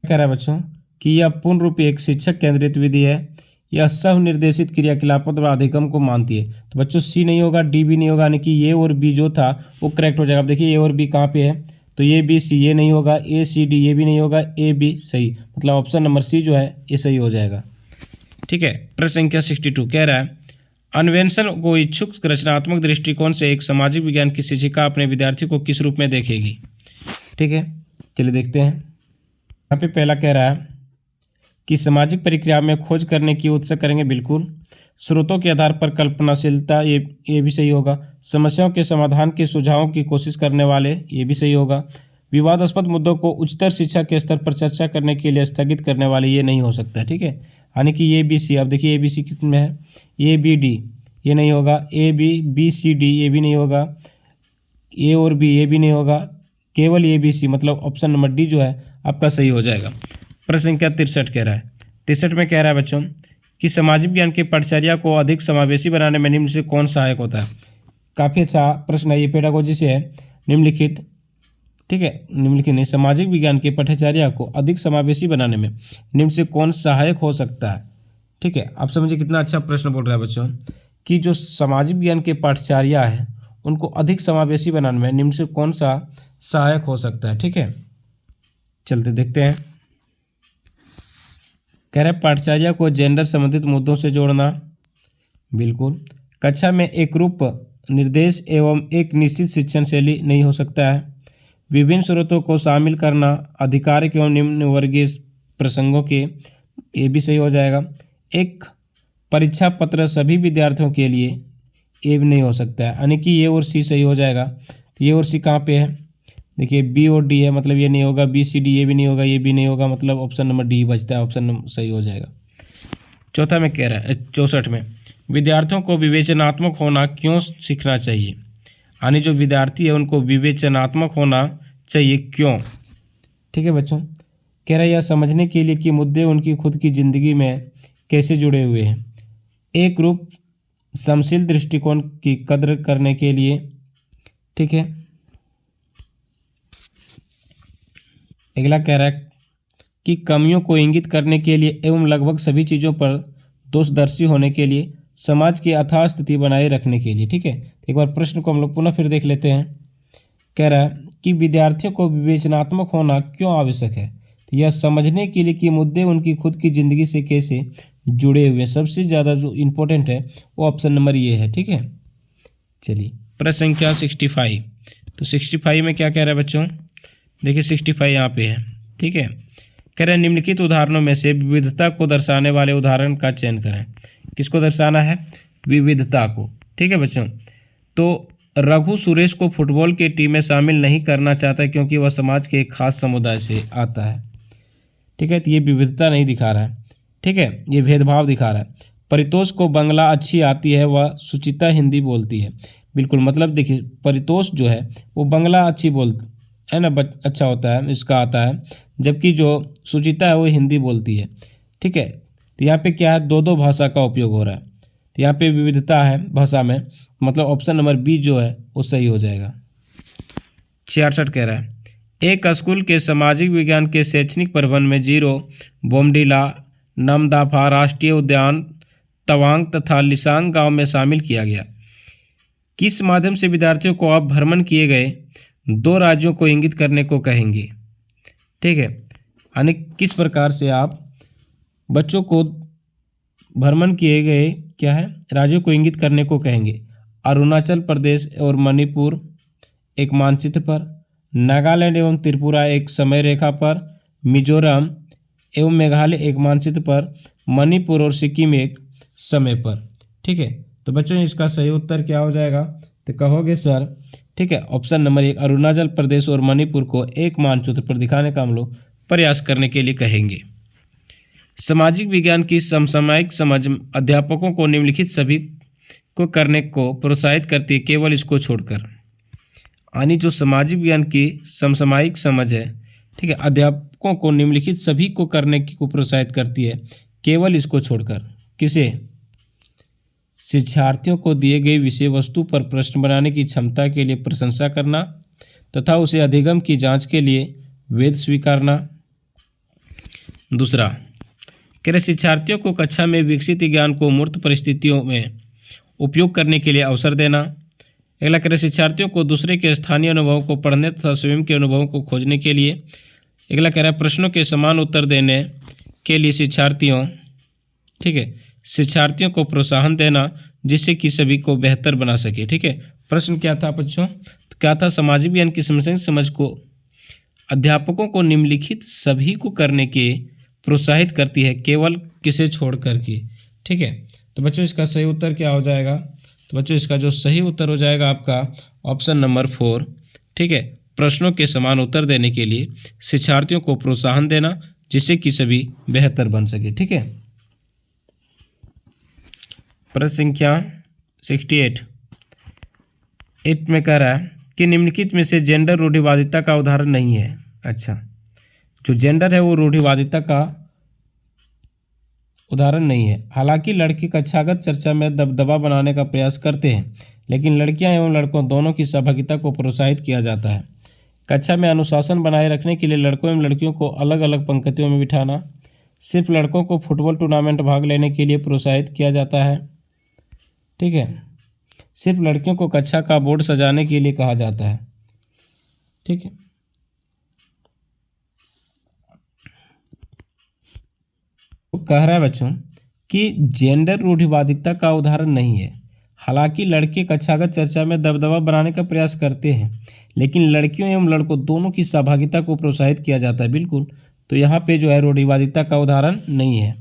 S1: कह रहा है बच्चों कि यह पूर्ण रूप एक शिक्षक केंद्रित विधि है, यह सह निर्देशित क्रियाकलापों द्वारा अधिगम को मानती है। तो बच्चों सी नहीं होगा, डी भी नहीं होगा, यानी कि ए और बी जो था वो करेक्ट हो जाएगा। अब देखिए ए और बी कहाँ पे है, तो ये बी सी ये नहीं होगा, ए सी डी ये भी नहीं होगा, ए बी सही, मतलब ऑप्शन नंबर सी जो है ये सही हो जाएगा। ठीक है, प्रश्न संख्या 62 कह रहा है अन्वेषण को इच्छुक रचनात्मक दृष्टिकोण से एक सामाजिक विज्ञान की शिक्षिका अपने विद्यार्थी को किस रूप में देखेगी। ठीक है, चलिए देखते हैं। यहाँ पे पहला कह रहा है कि सामाजिक प्रक्रिया में खोज करने की उत्सुक करेंगे, बिल्कुल। स्रोतों के आधार पर कल्पनाशीलता, ये भी सही होगा। समस्याओं के समाधान के सुझावों की कोशिश करने वाले, ये भी सही होगा। विवादास्पद मुद्दों को उच्चतर शिक्षा के स्तर पर चर्चा करने के लिए स्थगित करने वाले, ये नहीं हो सकता। ठीक है, यानी कि ए बी सी, अब देखिए ए बी सी कितने है, ए बी डी ये नहीं होगा, A B B C D ये भी नहीं होगा, ए और बी ये भी नहीं होगा, केवल ए बी सी, मतलब ऑप्शन नंबर डी जो है आपका सही हो जाएगा। प्रश्न संख्या 63 कह रहा है, 63 में कह रहा है बच्चों कि सामाजिक विज्ञान की पठचर्या को अधिक समावेशी बनाने में निम्न से कौन सहायक होता है। काफ़ी अच्छा प्रश्न है, ये पेडागोजी से है, निम्नलिखित। ठीक है, निम्नलिखित नहीं, सामाजिक विज्ञान की पठचर्या को अधिक समावेशी बनाने में निम्न से कौन सहायक हो सकता है। ठीक है, आप समझिए कितना अच्छा प्रश्न बोल रहा है बच्चों कि जो सामाजिक विज्ञान की पठचर्या है उनको अधिक समावेशी बनाने में निम्न से कौन सा सहायक हो सकता है। ठीक है, चलते देखते हैं। कह रहे पाठचर्या को जेंडर संबंधित मुद्दों से जोड़ना, बिल्कुल। कक्षा में एक रूप निर्देश एवं एक निश्चित शिक्षण शैली नहीं हो सकता है। विभिन्न स्रोतों को शामिल करना, आधिकारिक एवं निम्न वर्गीय प्रसंगों के, ये भी सही हो जाएगा। एक परीक्षा पत्र सभी विद्यार्थियों के लिए, ये भी नहीं हो सकता है, यानी कि ये और सी सही हो जाएगा। तो ये और सी कहाँ पे है, देखिए बी और डी है, मतलब ये नहीं होगा, बी सी डी ये भी नहीं होगा, ये भी नहीं होगा, मतलब ऑप्शन नंबर डी बचता है, ऑप्शन नंबर सही हो जाएगा। चौथा में कह रहा है 64 में, विद्यार्थियों को विवेचनात्मक होना क्यों सीखना चाहिए, यानी जो विद्यार्थी है उनको विवेचनात्मक होना चाहिए क्यों। ठीक है बच्चों, कह रहा है यह समझने के लिए कि मुद्दे उनकी खुद की ज़िंदगी में कैसे जुड़े हुए हैं, एक रूप समशील दृष्टिकोण की कद्र करने के लिए। ठीक है, अगला कह रहा है कि कमियों को इंगित करने के लिए एवं लगभग सभी चीज़ों पर दोषदर्शी होने के लिए, समाज की अथाह स्थिति बनाए रखने के लिए। ठीक है, एक बार प्रश्न को हम लोग पुनः फिर देख लेते हैं। कह रहा है कि विद्यार्थियों को विवेचनात्मक होना क्यों आवश्यक है, तो यह समझने के लिए कि मुद्दे उनकी खुद की ज़िंदगी से कैसे जुड़े हुए हैं। सबसे ज़्यादा जो इम्पोर्टेंट है वो ऑप्शन नंबर ये है। ठीक है, चलिए प्रश्न संख्या 65। तो 65 में क्या कह रहा है बच्चों, देखिए 65 यहाँ पे है। ठीक है, कह रहे हैं निम्नलिखित उदाहरणों में से विविधता को दर्शाने वाले उदाहरण का चयन करें। किसको दर्शाना है, विविधता को। ठीक है बच्चों, तो रघु सुरेश को फुटबॉल की टीम में शामिल नहीं करना चाहता क्योंकि वह समाज के एक खास समुदाय से आता है। ठीक है, तो ये विविधता नहीं दिखा रहा है। ठीक है, ये भेदभाव दिखा रहा है। परितोष को बंगला अच्छी आती है, वह सुचिता हिंदी बोलती है। बिल्कुल, मतलब देखिए परितोष जो है वो बंगला अच्छी बोलती है ना, अच्छा होता है, इसका आता है, जबकि जो सुचिता है वो हिंदी बोलती है। ठीक है, तो यहाँ पे क्या है, दो दो भाषा का उपयोग हो रहा है, तो यहाँ पे विविधता है भाषा में, मतलब ऑप्शन नंबर बी जो है वो सही हो जाएगा। 66 कह रहा है एक स्कूल के सामाजिक विज्ञान के शैक्षणिक प्रबंध में जीरो, बोमडीला, नमदाफा राष्ट्रीय उद्यान, तवांग तथा लिसांग गांव में शामिल किया गया। किस माध्यम से विद्यार्थियों को आप भ्रमण किए गए दो राज्यों को इंगित करने को कहेंगे। ठीक है, यानी किस प्रकार से आप बच्चों को भ्रमण किए गए क्या है राज्यों को इंगित करने को कहेंगे। अरुणाचल प्रदेश और मणिपुर एक मानचित्र पर, नागालैंड एवं त्रिपुरा एक समय रेखा पर, मिजोरम एवं मेघालय एक मानचित्र पर, मणिपुर और सिक्किम एक समय पर। ठीक है, तो बच्चों इसका सही उत्तर क्या हो जाएगा, तो कहोगे सर ठीक है ऑप्शन नंबर 1 अरुणाचल प्रदेश और मणिपुर को एक मानचित्र पर दिखाने का हम लोग प्रयास करने के लिए कहेंगे। सामाजिक विज्ञान की समसामयिक समझ अध्यापकों को निम्नलिखित सभी को करने को प्रोत्साहित करती है, केवल इसको छोड़कर। यानी जो सामाजिक विज्ञान की समसामयिक समझ है, ठीक है, अध्यापकों को निम्नलिखित सभी को करने को प्रोत्साहित करती है, केवल इसको छोड़कर। किसे, शिक्षार्थियों को दिए गए विषय वस्तु पर प्रश्न बनाने की क्षमता के लिए प्रशंसा करना तथा उसे अधिगम की जांच के लिए वेद स्वीकारना। दूसरा, कह रहे शिक्षार्थियों को कक्षा में विकसित ज्ञान को मूर्त परिस्थितियों में उपयोग करने के लिए अवसर देना। अगला कह रहे शिक्षार्थियों को दूसरे के स्थानीय अनुभवों को पढ़ने तथा स्वयं के अनुभवों को खोजने के लिए। अगला कह रहा है प्रश्नों के समान उत्तर देने के लिए शिक्षार्थियों, ठीक है, शिक्षार्थियों को प्रोत्साहन देना जिससे कि सभी को बेहतर बना सके। ठीक है, प्रश्न क्या था बच्चों, तो क्या था, सामाजिक विज्ञान की समझ को अध्यापकों को निम्नलिखित सभी को करने के प्रोत्साहित करती है, केवल किसे छोड़ कर के। ठीक है, तो बच्चों इसका सही उत्तर क्या हो जाएगा, तो बच्चों इसका जो सही उत्तर हो जाएगा आपका ऑप्शन नंबर 4। ठीक है, प्रश्नों के समान उत्तर देने के लिए शिक्षार्थियों को प्रोत्साहन देना जिससे कि सभी बेहतर बन सके। ठीक है, प्रश्न संख्या 68 में कह रहा है कि निम्नलिखित में से जेंडर रूढ़िवादिता का उदाहरण नहीं है। अच्छा, जो जेंडर है वो रूढ़िवादिता का उदाहरण नहीं है। हालांकि लड़के कक्षागत चर्चा में दबदबा बनाने का प्रयास करते हैं, लेकिन लड़कियां एवं लड़कों दोनों की सहभागिता को प्रोत्साहित किया जाता है। कक्षा में अनुशासन बनाए रखने के लिए लड़कों एवं लड़कियों को अलग अलग पंक्तियों में बिठाना। सिर्फ लड़कों को फुटबॉल टूर्नामेंट भाग लेने के लिए प्रोत्साहित किया जाता है। ठीक है, सिर्फ लड़कियों को कक्षा का बोर्ड सजाने के लिए कहा जाता है। ठीक है, तो कह रहा है बच्चों कि जेंडर रूढ़िवादिता का उदाहरण नहीं है। हालांकि लड़के कक्षागत चर्चा में दबदबा बनाने का प्रयास करते हैं, लेकिन लड़कियों एवं लड़कों दोनों की सहभागिता को प्रोत्साहित किया जाता है। बिल्कुल, तो यहाँ पे जो है रूढ़िवादिता का उदाहरण नहीं है।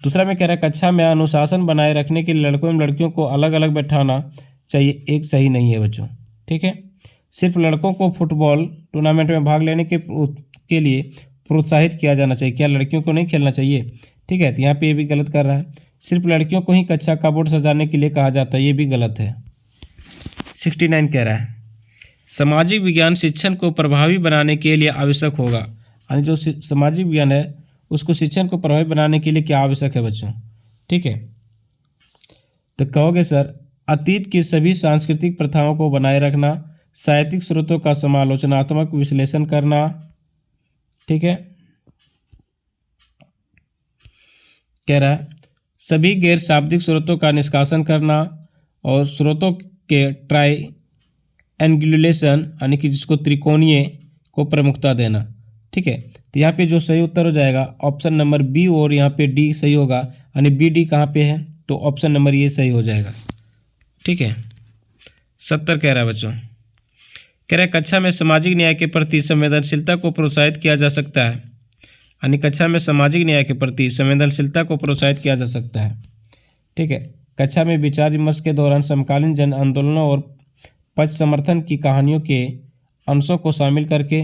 S1: दूसरा में कह रहा है कक्षा में अनुशासन बनाए रखने के लिए लड़कों एवं लड़कियों को अलग अलग बैठाना चाहिए, एक सही नहीं है बच्चों। ठीक है, सिर्फ लड़कों को फुटबॉल टूर्नामेंट में भाग लेने के लिए प्रोत्साहित किया जाना चाहिए। क्या लड़कियों को नहीं खेलना चाहिए? ठीक है, तो यहाँ पे ये भी गलत कर रहा है। सिर्फ लड़कियों को ही कक्षा का बोर्ड सजाने के लिए कहा जाता है, ये भी गलत है। 69 कह रहा है सामाजिक विज्ञान शिक्षण को प्रभावी बनाने के लिए आवश्यक होगा। यानी जो सामाजिक विज्ञान है उसको शिक्षण को प्रभावी बनाने के लिए क्या आवश्यक है बच्चों? ठीक है, तो कहोगे सर अतीत की सभी सांस्कृतिक प्रथाओं को बनाए रखना, साहित्यिक स्रोतों का समालोचनात्मक विश्लेषण करना, ठीक है। कह रहा है सभी गैर शाब्दिक स्रोतों का निष्कासन करना और स्रोतों के ट्राइएंगुलेशन यानी कि जिसको त्रिकोणीय को प्रमुखता देना। ठीक है, तो यहाँ पे जो सही उत्तर हो जाएगा ऑप्शन नंबर बी और यहाँ पे डी सही होगा। यानी बी डी कहाँ पे है? तो ऑप्शन नंबर ये सही हो जाएगा। ठीक है, 70 कह रहा है बच्चों, कह रहा है कक्षा में सामाजिक न्याय के प्रति संवेदनशीलता को प्रोत्साहित किया जा सकता है। यानी कक्षा में सामाजिक न्याय के प्रति संवेदनशीलता को प्रोत्साहित किया जा सकता है। ठीक है, कक्षा में विचार विमर्श के दौरान समकालीन जन आंदोलनों और पक्ष समर्थन की कहानियों के अंशों को शामिल करके।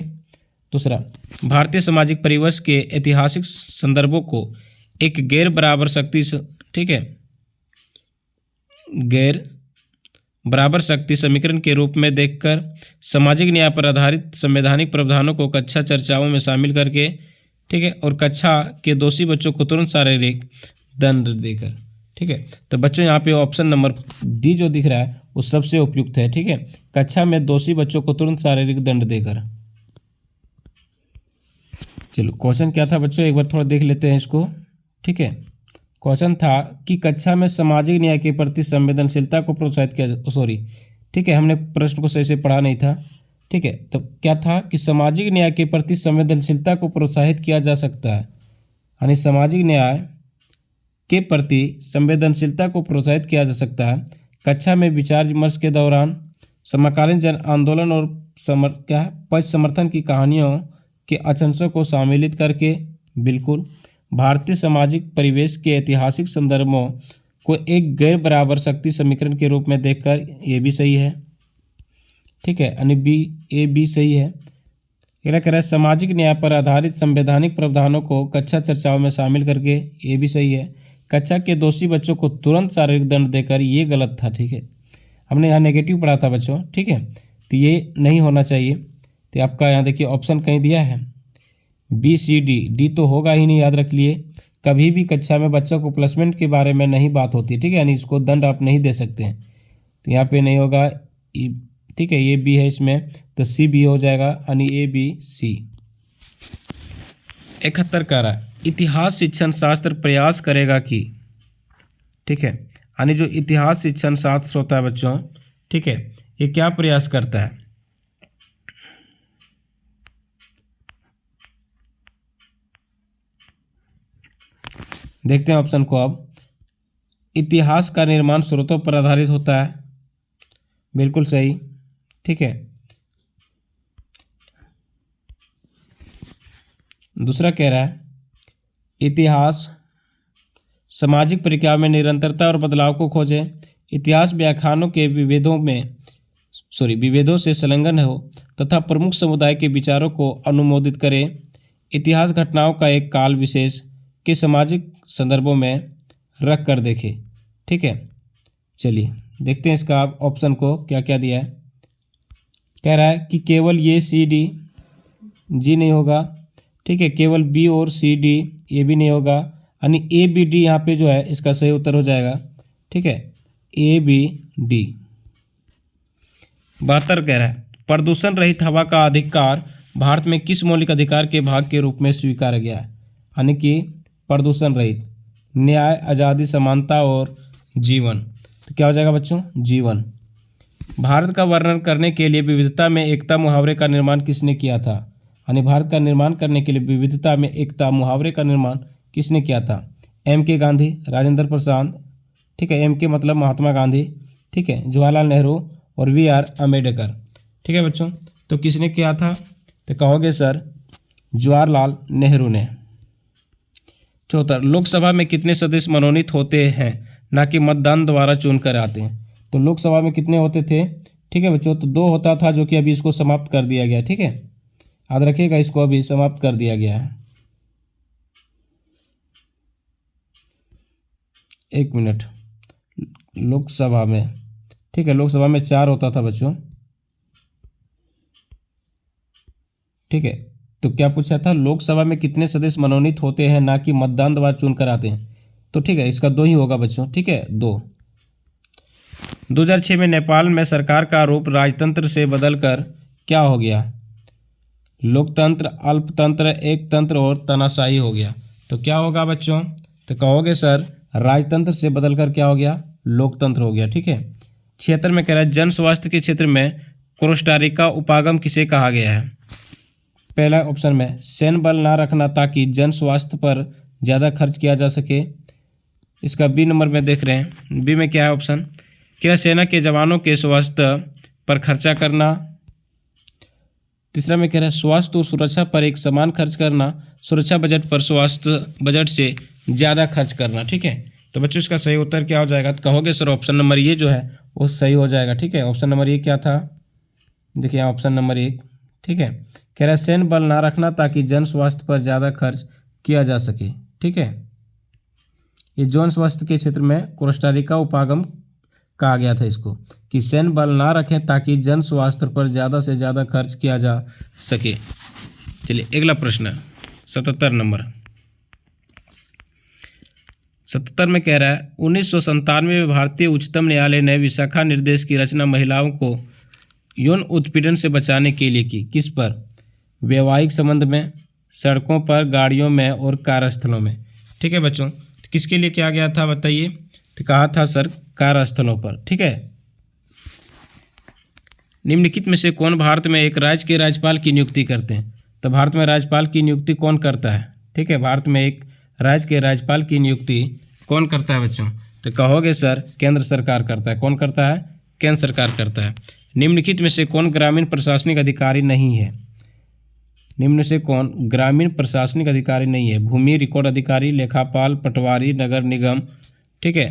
S1: दूसरा, भारतीय सामाजिक परिवेश के ऐतिहासिक संदर्भों को एक गैर बराबर शक्ति, ठीक है, गैर बराबर शक्ति समीकरण के रूप में देखकर सामाजिक न्याय पर आधारित संवैधानिक प्रावधानों को कक्षा चर्चाओं में शामिल करके। ठीक है, और कक्षा के दोषी बच्चों को तुरंत शारीरिक दंड देकर। ठीक है, तो बच्चों यहाँ पे ऑप्शन नंबर डी जो दिख रहा है वो सबसे उपयुक्त है। ठीक है, कक्षा में दोषी बच्चों को तुरंत शारीरिक दंड देकर। चलो क्वेश्चन क्या था बच्चों, एक बार थोड़ा देख लेते हैं इसको। ठीक है, क्वेश्चन था कि कक्षा में सामाजिक न्याय के प्रति संवेदनशीलता को प्रोत्साहित किया। सॉरी, ठीक है, हमने प्रश्न को सही से पढ़ा नहीं था। ठीक है, तो क्या था कि सामाजिक न्याय के प्रति संवेदनशीलता को प्रोत्साहित किया जा सकता है। यानी सामाजिक न्याय के प्रति संवेदनशीलता को प्रोत्साहित किया जा सकता है कक्षा में विचार विमर्श के दौरान समकालीन जन आंदोलन और पक्ष समर्थन की कहानियों के अंशों को सम्मिलित करके। बिल्कुल, भारतीय सामाजिक परिवेश के ऐतिहासिक संदर्भों को एक गैर बराबर शक्ति समीकरण के रूप में देखकर, ये भी सही है। ठीक है, यानी बी ए बी सही है। कह रहा है सामाजिक न्याय पर आधारित संवैधानिक प्रावधानों को कक्षा चर्चाओं में शामिल करके, ये भी सही है। कक्षा के दोषी बच्चों को तुरंत शारीरिक दंड देकर, ये गलत था। ठीक है, हमने यहाँ नेगेटिव पढ़ा था बच्चों। ठीक है, तो ये नहीं होना चाहिए। तो आपका यहाँ देखिए ऑप्शन कहीं दिया है बी सी डी, डी तो होगा ही नहीं, याद रख लिए। कभी भी कक्षा में बच्चों को प्लेसमेंट के बारे में नहीं बात होती। ठीक है, यानी इसको दंड आप नहीं दे सकते हैं, तो यहाँ पे नहीं होगा। ठीक है, ये बी है इसमें, तो सी बी हो जाएगा, यानी ए बी सी। 71 कह रहा है इतिहास शिक्षण शास्त्र प्रयास करेगा कि। ठीक है, यानी जो इतिहास शिक्षण शास्त्र होता है बच्चों, ठीक है, ये क्या प्रयास करता है? देखते हैं ऑप्शन को अब। इतिहास का निर्माण स्रोतों पर आधारित होता है, बिल्कुल सही। ठीक है, दूसरा कह रहा है इतिहास सामाजिक प्रक्रिया में निरंतरता और बदलाव को खोजें। इतिहास व्याख्यानों के विभेदों से संलग्न हो तथा प्रमुख समुदाय के विचारों को अनुमोदित करें। इतिहास घटनाओं का एक काल विशेष के सामाजिक संदर्भों में रख कर देखें। ठीक है, चलिए देखते हैं इसका ऑप्शन को क्या क्या दिया है। कह रहा है कि केवल ये सी डी, जी नहीं होगा। ठीक है, केवल बी और सी डी, ये भी नहीं होगा। यानी ए बी डी यहाँ पे जो है इसका सही उत्तर हो जाएगा। ठीक है, ए बी डी। 72 कह रहा है प्रदूषण रहित हवा का अधिकार भारत में किस मौलिक अधिकार के भाग के रूप में स्वीकारा गया है? यानी कि प्रदूषण रहित, न्याय, आज़ादी, समानता और जीवन। तो क्या हो जाएगा बच्चों? जीवन। भारत का वर्णन करने के लिए विविधता में एकता मुहावरे का निर्माण किसने किया था? यानी भारत का निर्माण करने के लिए विविधता में एकता मुहावरे का निर्माण किसने किया था? एम के गांधी, राजेंद्र प्रसाद। ठीक है, एम के मतलब महात्मा गांधी। ठीक है, जवाहरलाल नेहरू और वी आर अम्बेडकर। ठीक है बच्चों, तो किसने किया था? तो कहोगे सर जवाहरलाल नेहरू ने। 74 लोकसभा में कितने सदस्य मनोनीत होते हैं ना कि मतदान द्वारा चुनकर आते हैं? तो लोकसभा में कितने होते थे? ठीक है बच्चों। तो 2 होता था जो कि अभी इसको समाप्त कर दिया गया, ठीक है, याद रखिएगा, इसको अभी समाप्त कर दिया गया है। 1 मिनट। लोकसभा में, ठीक है, लोकसभा में 4 होता था बच्चों, ठीक है। तो क्या पूछा था, लोकसभा में कितने सदस्य मनोनीत होते हैं, ना कि मतदान द्वारा चुनकर आते हैं। तो ठीक है, इसका 2 ही होगा बच्चों, ठीक है, 2। 2006 में नेपाल में सरकार का रूप राजतंत्र से बदलकर क्या हो गया, लोकतंत्र, अल्पतंत्र, एकतंत्र और तानाशाही हो गया। तो क्या होगा बच्चों, तो कहोगे सर राजतंत्र से बदलकर क्या हो गया, लोकतंत्र हो गया, ठीक है। 76 में कह रहा है जन स्वास्थ्य के क्षेत्र में कोस्टारिका उपागम किसे कहा गया है। पहला ऑप्शन में सैन्य बल ना रखना ताकि जन स्वास्थ्य पर ज़्यादा खर्च किया जा सके। इसका बी नंबर में देख रहे हैं, बी में क्या है ऑप्शन, क्या सेना के जवानों के स्वास्थ्य पर खर्चा करना। तीसरा में कह रहा है स्वास्थ्य और सुरक्षा पर एक समान खर्च करना, सुरक्षा बजट पर स्वास्थ्य बजट से ज़्यादा खर्च करना, ठीक है। तो बच्चों इसका सही उत्तर क्या हो जाएगा, तो कहोगे सर ऑप्शन नंबर ये जो है वो सही हो जाएगा, ठीक है। ऑप्शन नंबर ये क्या था, देखिए यहाँ ऑप्शन नंबर 1, ठीक है, कह रहा है सैन्य बल ना रखना ताकि जन स्वास्थ्य पर ज़्यादा खर्च किया जा सके, ठीक है। ये जन स्वास्थ्य के क्षेत्र में कोस्टारिका उपागम कहा गया था इसको, कि सैन्य बल ना रखें ताकि जन स्वास्थ्य पर ज़्यादा से ज़्यादा खर्च किया जा सके। चलिए अगला प्रश्न 77 नंबर। 77 में कह रहा है 1997 में भारतीय उच्चतम न्यायालय ने विशाखा निर्देश की रचना महिलाओं को यौन उत्पीड़न से बचाने के लिए की, किस पर, वैवाहिक संबंध में, सड़कों पर, गाड़ियों में और कार्यस्थलों में, ठीक है बच्चों। तो किसके लिए किया गया था बताइए, तो कहा था सर कार्यस्थलों पर, ठीक है। निम्नलिखित में से कौन भारत में एक राज्य के राज्यपाल की नियुक्ति करते हैं। तो भारत में राज्यपाल की नियुक्ति कौन करता है, ठीक है, भारत में एक राज्य के राज्यपाल की नियुक्ति कौन करता है बच्चों, तो कहोगे सर केंद्र सरकार करता है। कौन करता है, केंद्र सरकार करता है। निम्नलिखित में से कौन ग्रामीण प्रशासनिक अधिकारी नहीं है, निम्न से कौन ग्रामीण प्रशासनिक अधिकारी नहीं है, भूमि रिकॉर्ड अधिकारी, लेखापाल, पटवारी, नगर निगम, ठीक है।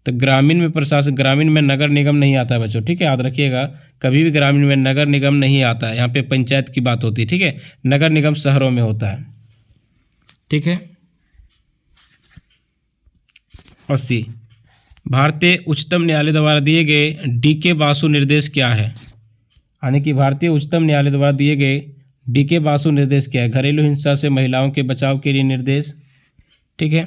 S1: तो ग्रामीण में प्रशासन, ग्रामीण में नगर निगम नहीं आता है बच्चों, ठीक है, याद रखिएगा, कभी भी ग्रामीण में नगर निगम नहीं आता है, यहाँ पे पंचायत की बात होती है, ठीक है, नगर निगम शहरों में होता है, ठीक है। 80 भारतीय उच्चतम न्यायालय द्वारा दिए गए डीके बासु निर्देश क्या है, यानी कि भारतीय उच्चतम न्यायालय द्वारा दिए गए डीके बासु निर्देश क्या है, घरेलू हिंसा से महिलाओं के बचाव के लिए निर्देश, ठीक है।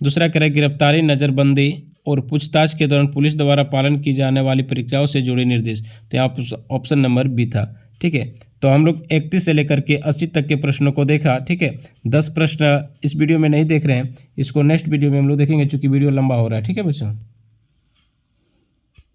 S1: दूसरा कह रहा है गिरफ्तारी, नज़रबंदी और पूछताछ के दौरान पुलिस द्वारा पालन की जाने वाली प्रक्रियाओं से जुड़े निर्देश। तो यहाँ ऑप्शन नंबर बी था, ठीक है। तो हम लोग 31 से लेकर के 80 तक के प्रश्नों को देखा, ठीक है। 10 प्रश्न इस वीडियो में नहीं देख रहे हैं, इसको नेक्स्ट वीडियो में हम लोग देखेंगे, चूँकि वीडियो लंबा हो रहा है, ठीक है बच्चों।